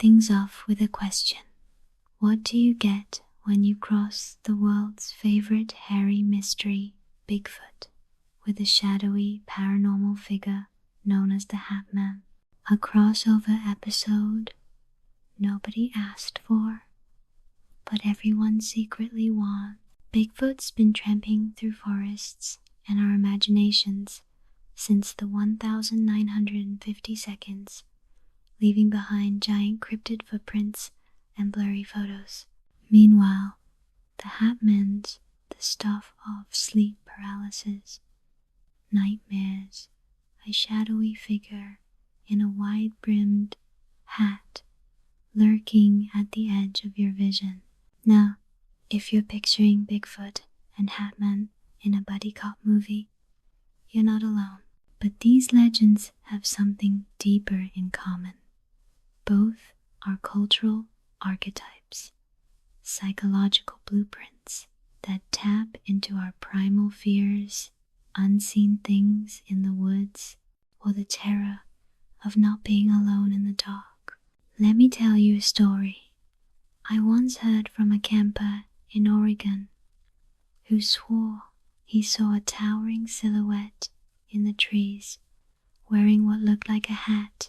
things off with a question. What do you get when you cross the world's favorite hairy mystery, Bigfoot, with a shadowy paranormal figure known as the Hat Man? A crossover episode nobody asked for, but everyone secretly wants. Bigfoot's been tramping through forests and our imaginations since the 1,950 seconds, leaving behind giant cryptid footprints and blurry photos. Meanwhile, the Hat Man's the stuff of sleep paralysis, nightmares, a shadowy figure in a wide-brimmed hat lurking at the edge of your vision. Now, if you're picturing Bigfoot and Hat Man in a buddy cop movie, you're not alone. But these legends have something deeper in common. Both are cultural archetypes, psychological blueprints that tap into our primal fears, unseen things in the woods, or the terror of not being alone in the dark. Let me tell you a story. I once heard from a camper in Oregon who swore he saw a towering silhouette in the trees wearing what looked like a hat.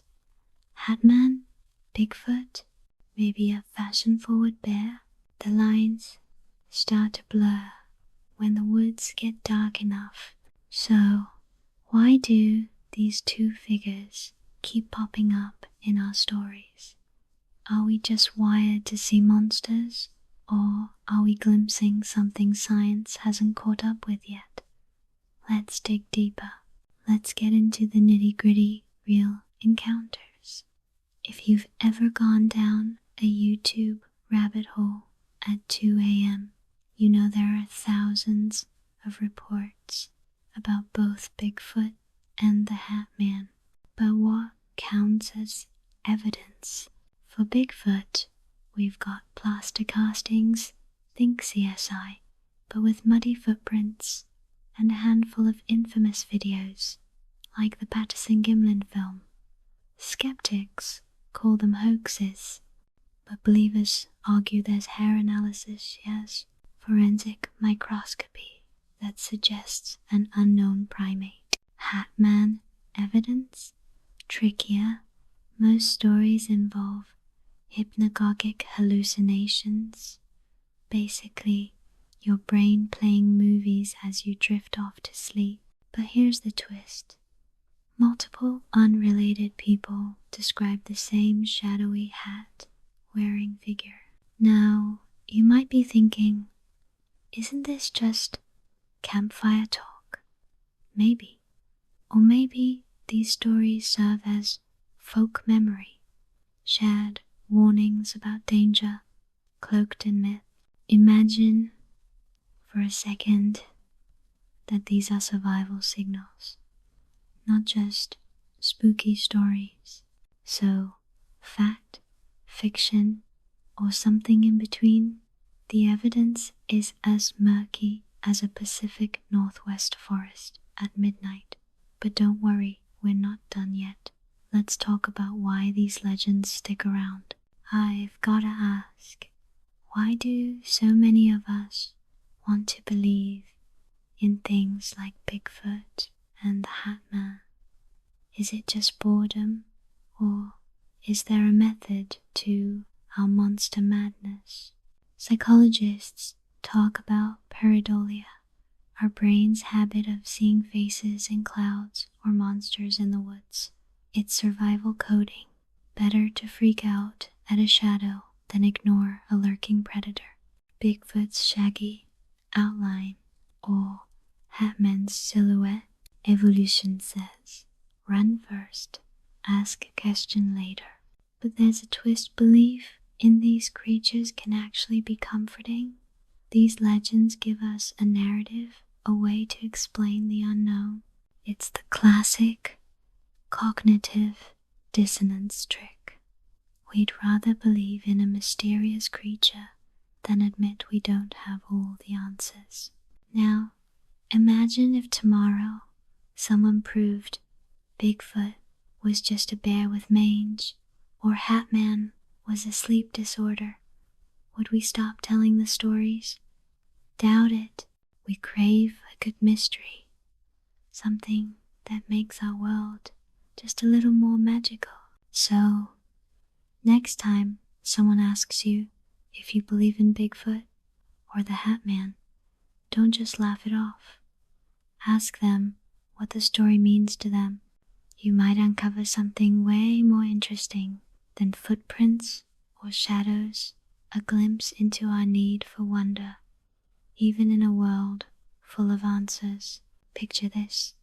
Hat Man? Bigfoot? Maybe a fashion-forward bear? The lines start to blur when the woods get dark enough. So, why do these two figures keep popping up in our stories? Are we just wired to see monsters, or are we glimpsing something science hasn't caught up with yet? Let's dig deeper. Let's get into the nitty-gritty real encounters. If you've ever gone down a YouTube rabbit hole at 2 a.m., you know there are thousands of reports about both Bigfoot and the Hat Man. But what counts as evidence? For Bigfoot, we've got plaster castings, think CSI, but with muddy footprints, and a handful of infamous videos, like the Patterson-Gimlin film. Skeptics call them hoaxes, but believers argue there's hair analysis, yes, forensic microscopy that suggests an unknown primate. Hat Man evidence? Trickier. Most stories involve hypnagogic hallucinations, basically your brain playing movies as you drift off to sleep. But here's the twist. Multiple unrelated people describe the same shadowy hat-wearing figure. Now, you might be thinking, isn't this just campfire talk? Maybe. Or maybe these stories serve as folk memory, shared warnings about danger, cloaked in myth. Imagine for a second that these are survival signals, not just spooky stories. So, fact, fiction, or something in between, the evidence is as murky as a Pacific Northwest forest at midnight. But don't worry, we're not done yet. Let's talk about why these legends stick around. I've gotta ask, why do so many of us want to believe in things like Bigfoot and the Hat Man? Is it just boredom, or is there a method to our monster madness? Psychologists talk about pareidolia, our brain's habit of seeing faces in clouds or monsters in the woods. It's survival coding. Better to freak out at a shadow than ignore a lurking predator. Bigfoot's shaggy outline or Hat Man's silhouette. Evolution says, run first, ask a question later. But there's a twist. Belief in these creatures can actually be comforting. These legends give us a narrative, a way to explain the unknown. It's the classic cognitive dissonance trick. We'd rather believe in a mysterious creature than admit we don't have all the answers. Now, imagine if tomorrow someone proved Bigfoot was just a bear with mange, or Hat Man was a sleep disorder, would we stop telling the stories? Doubt it. We crave a good mystery, something that makes our world just a little more magical. So, next time someone asks you if you believe in Bigfoot or the Hat Man, don't just laugh it off. Ask them what the story means to them. You might uncover something way more interesting than footprints or shadows, a glimpse into our need for wonder. Even in a world full of answers, picture this.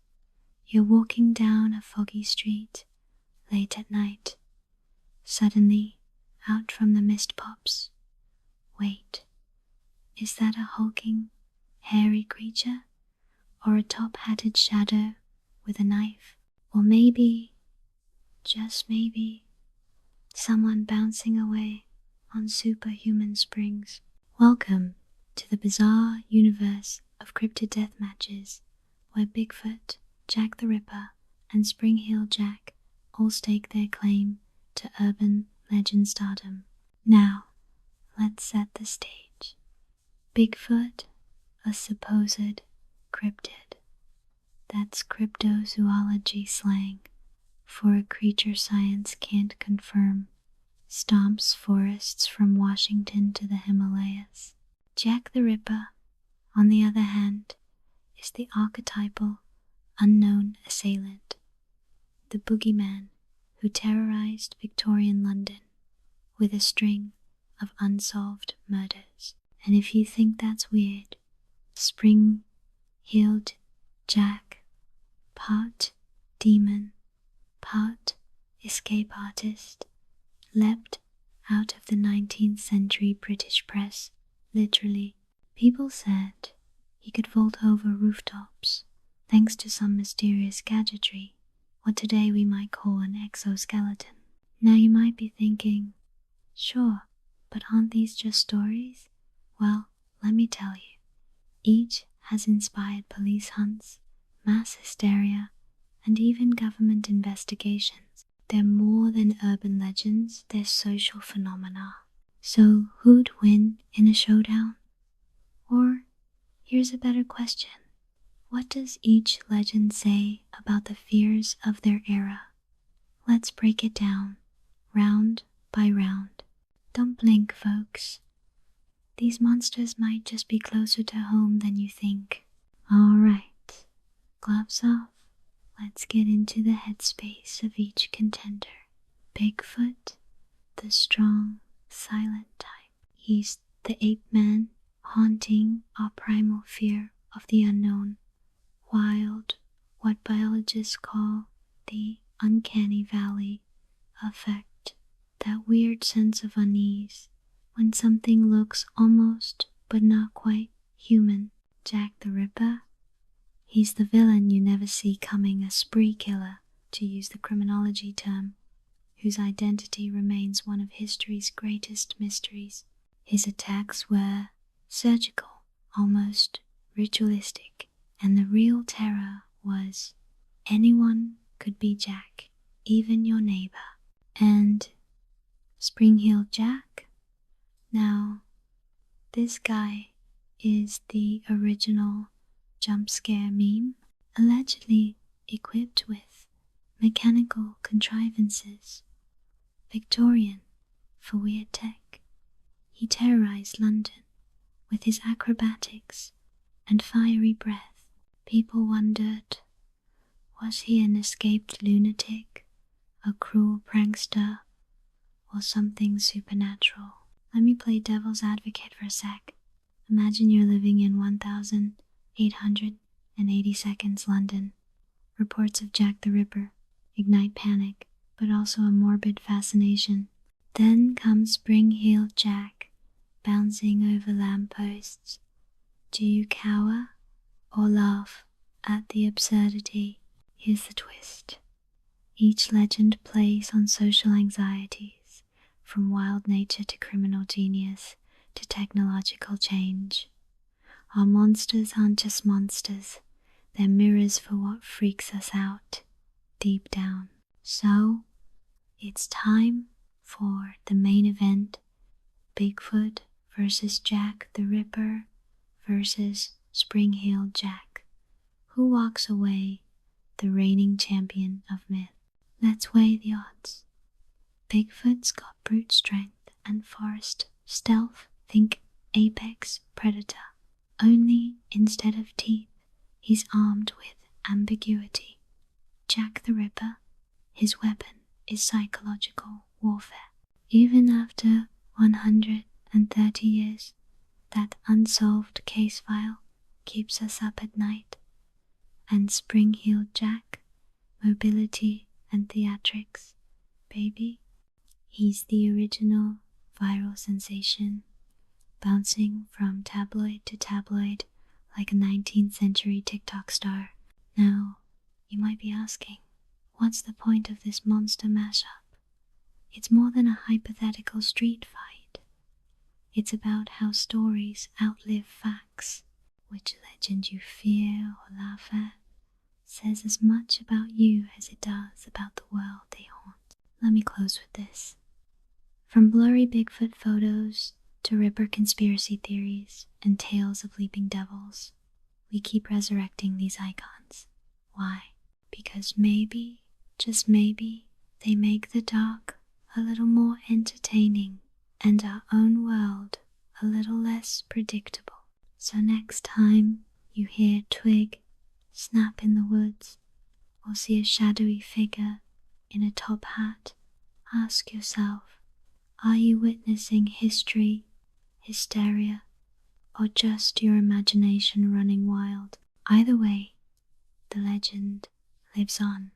You're walking down a foggy street late at night. Suddenly, out from the mist pops. Wait, is that a hulking, hairy creature? Or a top-hatted shadow with a knife? Or maybe, just maybe, someone bouncing away on superhuman springs? Welcome to the bizarre universe of cryptid death matches, where Bigfoot, Jack the Ripper, and Spring-Heeled Jack all stake their claim to urban legend stardom. Now, let's set the stage. Bigfoot, a supposed cryptid. That's cryptozoology slang for a creature science can't confirm. Stomps forests from Washington to the Himalayas. Jack the Ripper, on the other hand, is the archetypal unknown assailant, the boogeyman who terrorized Victorian London with a string of unsolved murders. And if you think that's weird, Spring-Heeled Jack, part demon, part escape artist, leapt out of the 19th century British press. Literally, people said he could vault over rooftops thanks to some mysterious gadgetry, what today we might call an exoskeleton. Now you might be thinking, sure, but aren't these just stories? Well, let me tell you, each has inspired police hunts, mass hysteria, and even government investigations. They're more than urban legends, they're social phenomena. So who'd win in a showdown? Or, here's a better question. What does each legend say about the fears of their era? Let's break it down, round by round. Don't blink, folks. These monsters might just be closer to home than you think. Alright, gloves off. Let's get into the headspace of each contender. Bigfoot, the strong, silent type. He's the ape man, haunting our primal fear of the unknown. Wild, what biologists call the uncanny valley effect. That weird sense of unease when something looks almost but not quite human. Jack the Ripper. He's the villain you never see coming, a spree killer, to use the criminology term, whose identity remains one of history's greatest mysteries. His attacks were surgical, almost ritualistic, and the real terror was anyone could be Jack, even your neighbor. And Spring-Heeled Jack? Now, this guy is the original jump scare meme, allegedly equipped with mechanical contrivances. Victorian for weird tech. He terrorized London with his acrobatics and fiery breath. People wondered, was he an escaped lunatic, a cruel prankster, or something supernatural? Let me play devil's advocate for a sec. Imagine you're living in 1882 London. Reports of Jack the Ripper ignite panic, but also a morbid fascination. Then comes Spring-Heeled Jack, bouncing over lampposts. Do you cower or laugh at the absurdity? Here's the twist. Each legend plays on social anxieties, from wild nature to criminal genius to technological change. Our monsters aren't just monsters, they're mirrors for what freaks us out deep down. So, it's time for the main event, Bigfoot versus Jack the Ripper versus Spring-Heeled Jack. Who walks away the reigning champion of myth? Let's weigh the odds. Bigfoot's got brute strength and forest stealth. Think apex predator. Only instead of teeth, he's armed with ambiguity. Jack the Ripper, his weapon is psychological warfare. Even after 130 years, that unsolved case file keeps us up at night. And Spring-Heeled Jack, mobility and theatrics, baby. He's the original viral sensation, bouncing from tabloid to tabloid like a 19th century TikTok star. Now, you might be asking, what's the point of this monster mashup? It's more than a hypothetical street fight. It's about how stories outlive facts. Which legend you fear or laugh at says as much about you as it does about the world they haunt. Let me close with this. From blurry Bigfoot photos to Ripper conspiracy theories and tales of leaping devils, we keep resurrecting these icons. Why? Because maybe, just maybe, they make the dark a little more entertaining and our own world a little less predictable. So next time you hear a twig snap in the woods or see a shadowy figure in a top hat, ask yourself, are you witnessing history, hysteria, or just your imagination running wild? Either way, the legend lives on.